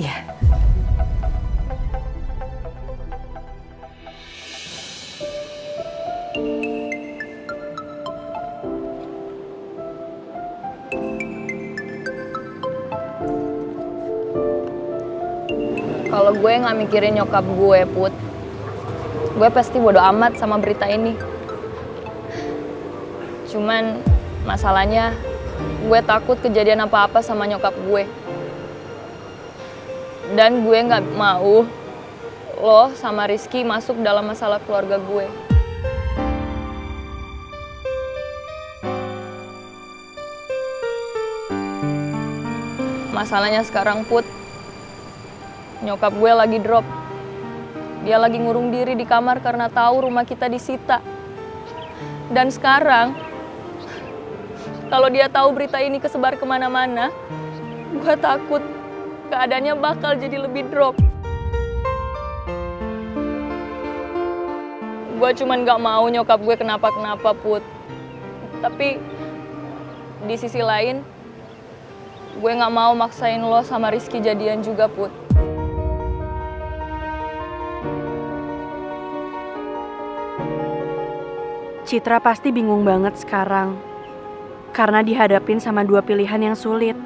Iya. Kalau gue nggak mikirin nyokap gue, Put, gue pasti bodo amat sama berita ini. Cuman masalahnya gue takut kejadian apa-apa sama nyokap gue. Dan gue nggak mau lo sama Rizky masuk dalam masalah keluarga gue. Masalahnya sekarang, Put, nyokap gue lagi drop. Dia lagi ngurung diri di kamar karena tahu rumah kita disita. Dan sekarang, kalau dia tahu berita ini kesebar kemana-mana, gue takut keadaannya bakal jadi lebih drop. Gue cuman gak mau nyokap gue kenapa-kenapa, Put. Tapi di sisi lain, gue gak mau maksain lo sama Rizky jadian juga, Put. Citra pasti bingung banget sekarang. Karena dihadapin sama dua pilihan yang sulit.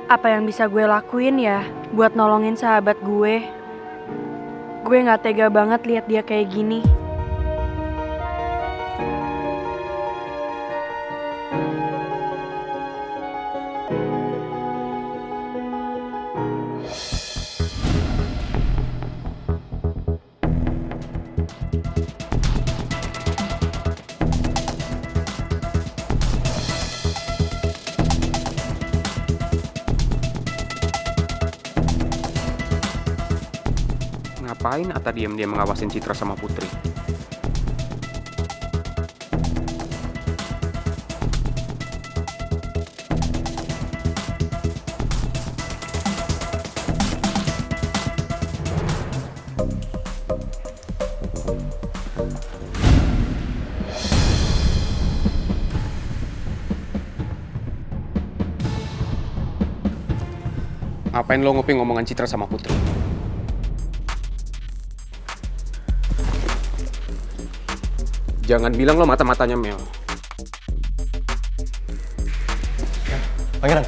Apa yang bisa gue lakuin ya buat nolongin sahabat gue? Gue gak tega banget lihat dia kayak gini. Ngapain Atta diam-diam mengawasin Citra sama Putri? Ngapain lo nguping ngomongan Citra sama Putri? Jangan bilang lo mata-matanya Mel. Pangeran.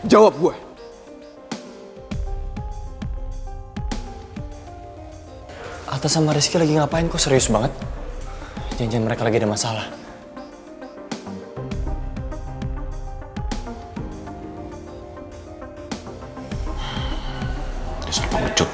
Jawab gue. Atta sama Rizky lagi ngapain kok serius banget? Jangan-jangan mereka lagi ada masalah. Dasar pengecut.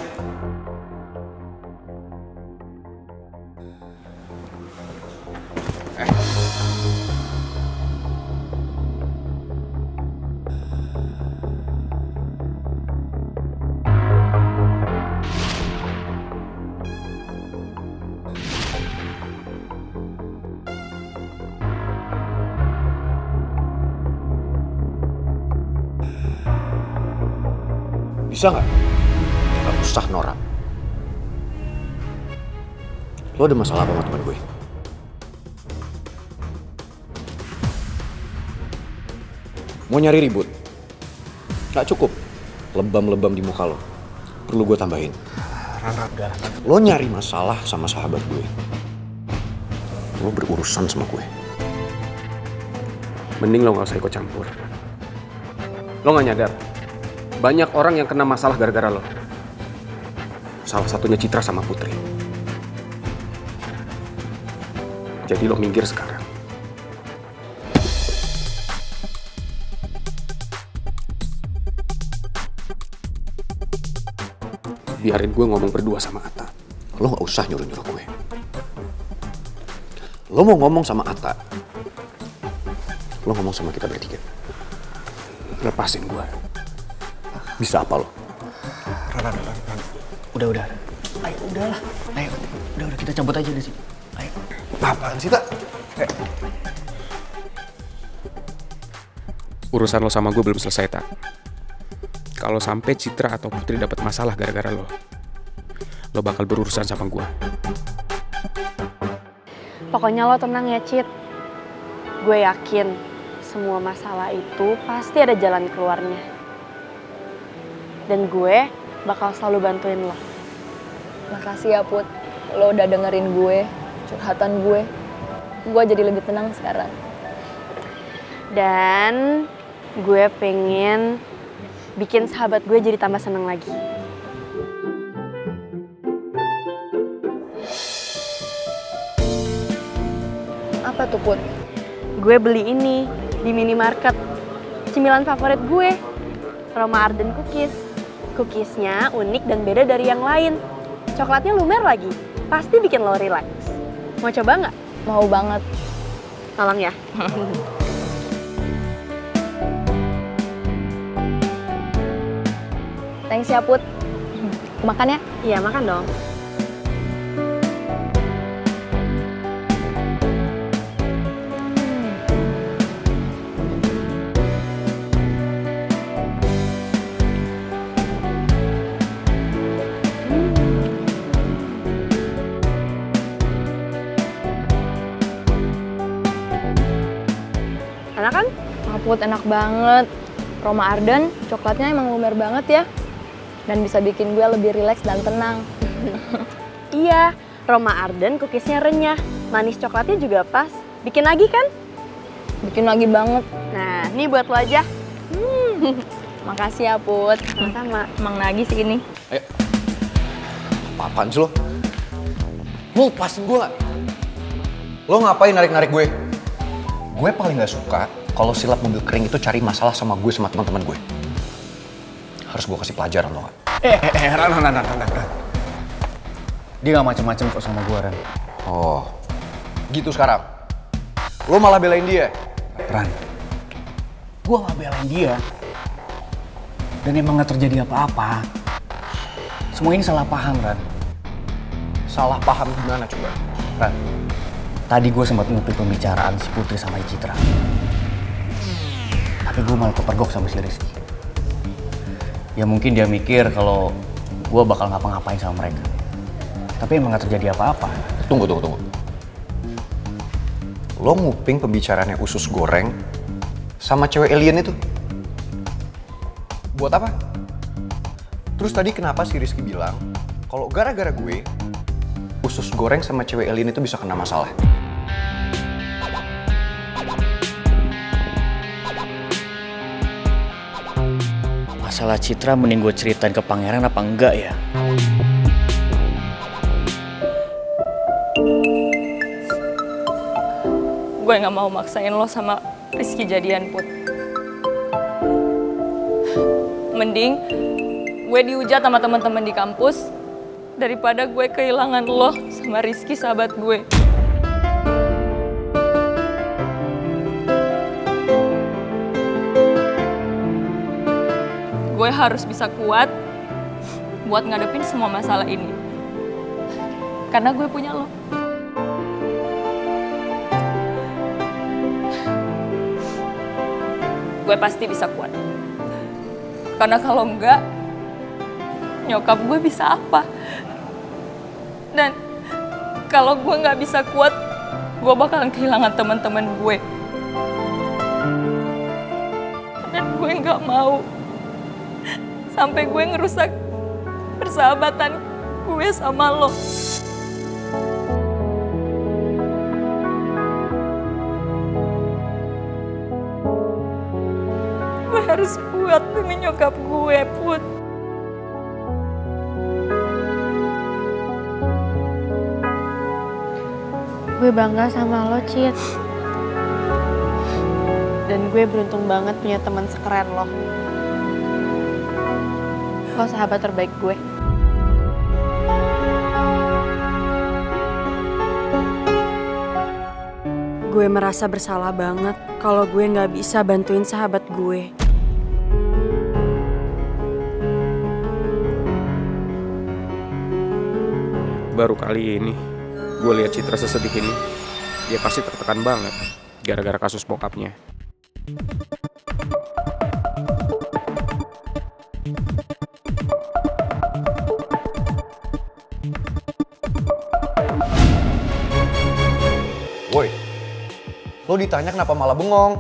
Bisa nggak? Gak usah norak. Lo ada masalah apa sama teman gue? Mau nyari ribut? Gak cukup. Lebam-lebam di muka lo. Perlu gue tambahin. Lo nyari masalah sama sahabat gue. Lo berurusan sama gue. Mending lo gak usah ikut campur. Lo gak nyadar? Banyak orang yang kena masalah gara-gara lo. Salah satunya Citra sama Putri. Jadi lo minggir sekarang. Biarin gue ngomong berdua sama Atta. Lo gak usah nyuruh-nyuruh gue. Lo mau ngomong sama Atta, lo ngomong sama kita bertiga. Lepasin gue. Bisa apa lo? Ran. Udah. Ayo, udahlah. Ayo, udah kita cabut aja dari sini. Ayo. Apaan sih, Tak? Urusan lo sama gue belum selesai, Tak. Kalau sampai Citra atau Putri dapat masalah gara-gara lo bakal berurusan sama gue. Pokoknya lo tenang ya, Cit. Gue yakin semua masalah itu pasti ada jalan keluarnya. Dan gue bakal selalu bantuin lo. Makasih ya Put, lo udah dengerin gue, curhatan gue. Gue jadi lebih tenang sekarang. Dan gue pengen bikin sahabat gue jadi tambah seneng lagi. Apa tuh Put? Gue beli ini di minimarket. Cemilan favorit gue, Roma Arden Cookies. Cookiesnya unik dan beda dari yang lain. Coklatnya lumer lagi, pasti bikin lo relax. Mau coba nggak? Mau banget. Tolong ya. Thanks ya Put. Makan ya? Iya, makan dong. Enak kan? Put enak banget. Roma Arden coklatnya emang lumer banget ya. Dan bisa bikin gue lebih rileks dan tenang. Iya, Roma Arden cookiesnya renyah. Manis coklatnya juga pas. Bikin lagi kan? Bikin lagi banget. Nah, ini buat lo aja. Makasih ya Put. Sama-sama. Emang nagih sih ini. Ayo. Apaan sih lo? Lo lepasin gue gak? Lo ngapain narik-narik gue? Gue paling gak suka kalau silap mobil kering itu cari masalah sama gue sama teman-teman gue. Harus gue kasih pelajaran lo gak? Ran. Dia gak macem-macem kok sama gue, Ran. Oh, gitu sekarang? Lo malah belain dia? Ran, gue gak belain dia. Dan emang gak terjadi apa-apa. Semua ini salah paham, Ran. Salah paham gimana coba? Ran, tadi gue sempat nguping pembicaraan si Putri sama Citra. Tapi gue malah kepergok sama si Rizky. Ya mungkin dia mikir kalau gue bakal ngapa-ngapain sama mereka. Tapi emang gak terjadi apa-apa. Tunggu. Lo nguping pembicaraannya usus goreng sama cewek alien itu? Buat apa? Terus tadi kenapa si Rizky bilang kalau gara-gara gue, usus goreng sama cewek alien itu bisa kena masalah? Masalah Citra mending gue ceritain ke pangeran apa enggak ya? Gue gak mau maksain lo sama Rizky jadian Put. Mending gue dihujat sama teman-teman di kampus daripada gue kehilangan lo sama Rizky sahabat gue. Gue harus bisa kuat buat ngadepin semua masalah ini. Karena gue punya lo. Gue pasti bisa kuat. Karena kalau enggak, nyokap gue bisa apa? Dan kalau gue nggak bisa kuat, gue bakalan kehilangan teman-teman gue. Dan gue nggak mau sampai gue ngerusak persahabatan gue sama lo. Gue harus kuat demi nyokap gue, Put. Gue bangga sama lo, Cit. Dan gue beruntung banget punya teman sekeren lo. Lo sahabat terbaik gue. Gue merasa bersalah banget kalau gue nggak bisa bantuin sahabat gue. Baru kali ini gue lihat Citra sesedih ini. Dia pasti tertekan banget gara-gara kasus bokapnya. Woi, lo ditanya kenapa malah bengong?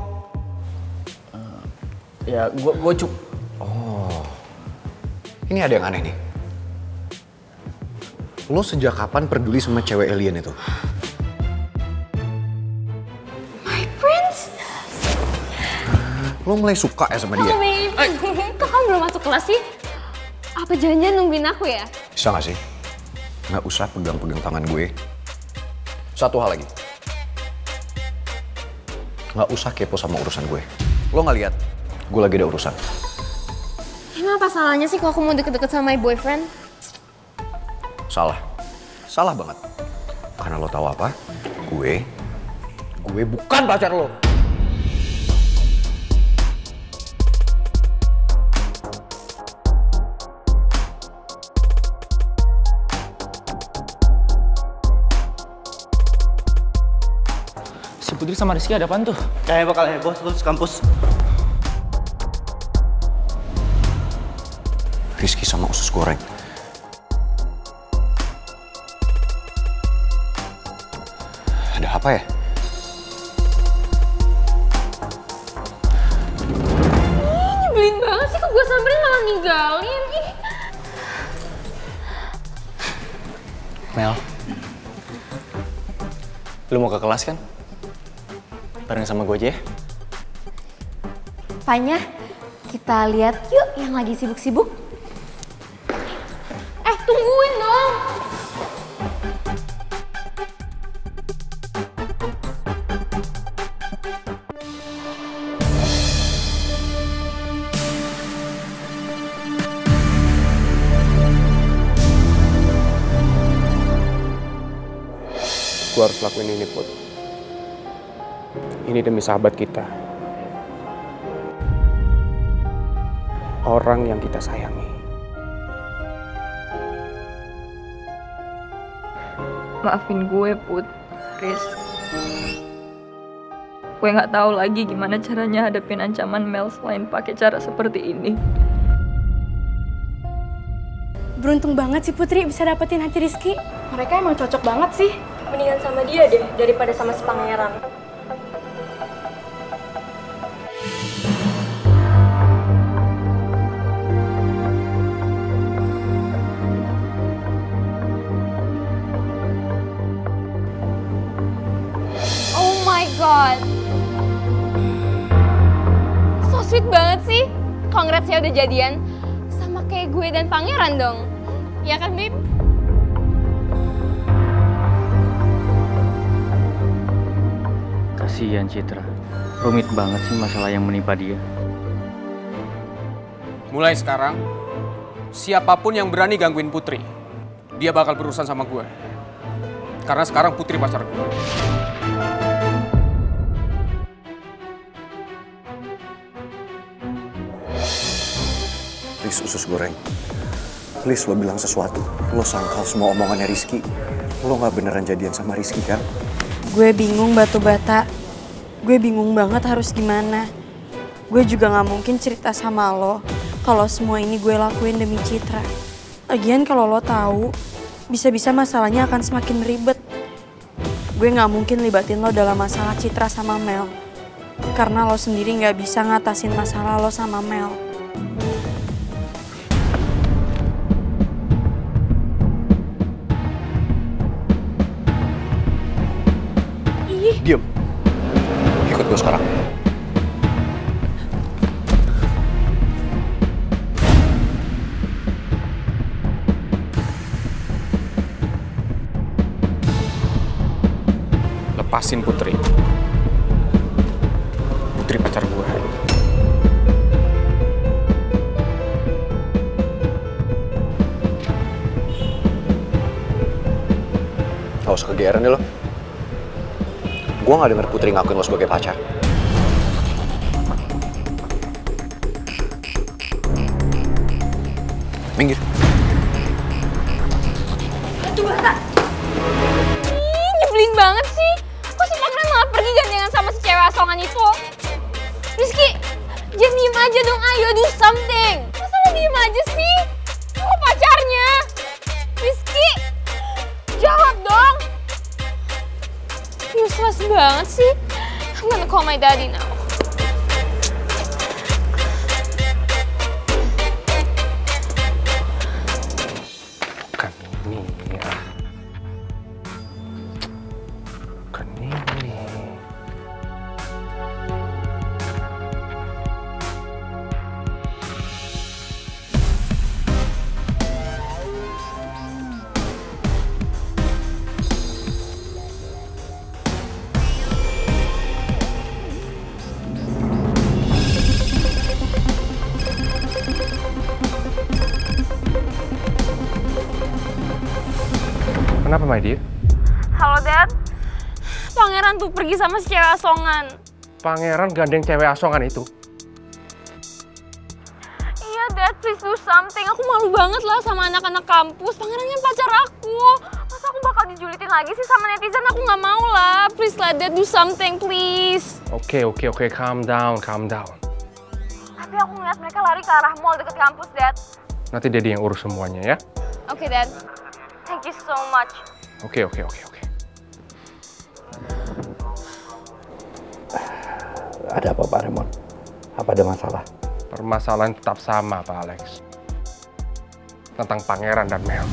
Ya, gue cuk. Oh, ini ada yang aneh nih. Lo sejak kapan peduli sama cewek alien itu? My prince. Lo mulai suka ya sama dia? Oh, babe. Kok kamu belum masuk kelas sih? Apa jangan-jangan nungguin aku ya? Bisa gak sih? Nggak usah pegang-pegang tangan gue. Satu hal lagi. Nggak usah kepo sama urusan gue. Lo nggak lihat? Gue lagi ada urusan. Emang apa salahnya sih kalau aku mau deket-deket sama my boyfriend? Salah. Salah banget. Karena lo tahu apa? Gue bukan pacar lo. Si Putri sama Rizky ada apaan tuh? Kayak bakal heboh terus kampus. Rizky sama usus goreng. Ada apa ya? Nyebelin banget sih kok gue samperin malah ninggalin. Mel, lu mau ke kelas kan? Bareng sama gue aja ya? Fanya, kita lihat yuk yang lagi sibuk-sibuk. Tungguin dong. Gue harus lakuin ini, Put. Ini demi sahabat kita. Orang yang kita sayangi. Maafin gue, Put, Riz. Gue nggak tahu lagi gimana caranya hadapin ancaman Mel selain pakai cara seperti ini. Beruntung banget sih Putri bisa dapetin hati Rizky. Mereka emang cocok banget sih. Mendingan sama dia deh daripada sama si pangeran. Oh my god. So sweet banget sih. Congrats ya udah jadian. Sama kayak gue dan pangeran dong. Ya kan, Bib? Kasihan Citra. Rumit banget sih masalah yang menimpa dia. Mulai sekarang, siapapun yang berani gangguin Putri, dia bakal berurusan sama gue. Karena sekarang Putri pacar gue. Please, usus goreng. Please, lo bilang sesuatu. Lo sangkal semua omongannya Rizky. Lo gak beneran jadian sama Rizky kan? Gue bingung batu bata. Gue bingung banget harus gimana. Gue juga gak mungkin cerita sama lo kalau semua ini gue lakuin demi Citra. Lagian kalau lo tahu, bisa-bisa masalahnya akan semakin ribet. Gue gak mungkin libatin lo dalam masalah Citra sama Mel. Karena lo sendiri gak bisa ngatasin masalah lo sama Mel. Diam. Ikut gue sekarang. Lepasin Putri. Putri pacar gue. Gak usah kegeeran deh lo. Gue gak denger Putri ngakuin lo sebagai pacar. Minggir. Batu bata. Nyebelin banget sih. Kok si pangeran malah pergi gandengan sama si cewek asongan itu? Rizky, jangan diem aja dong, ayo do something. Masa lo diem aja sih? Lo pacarnya. Rizky, jawab dong. Useless banget sih. I'm gonna call my daddy now. Kenapa, my dear? Halo, Dad. Pangeran tuh pergi sama si cewek asongan. Pangeran gandeng cewek asongan itu? Iya, Dad, please do something. Aku malu banget lah sama anak-anak kampus. Pangerannya pacar aku. Masa aku bakal dijulitin lagi sih sama netizen? Aku nggak mau lah. Please lah, Dad, do something, please. Oke, calm down. Tapi aku ngeliat mereka lari ke arah mall deket kampus, Dad. Nanti Daddy yang urus semuanya ya. Oke, Dad. Thank you so much. Oke. Ada apa, Pak Raymond? Apa ada masalah? Permasalahan tetap sama, Pak Alex. Tentang Pangeran dan Mel.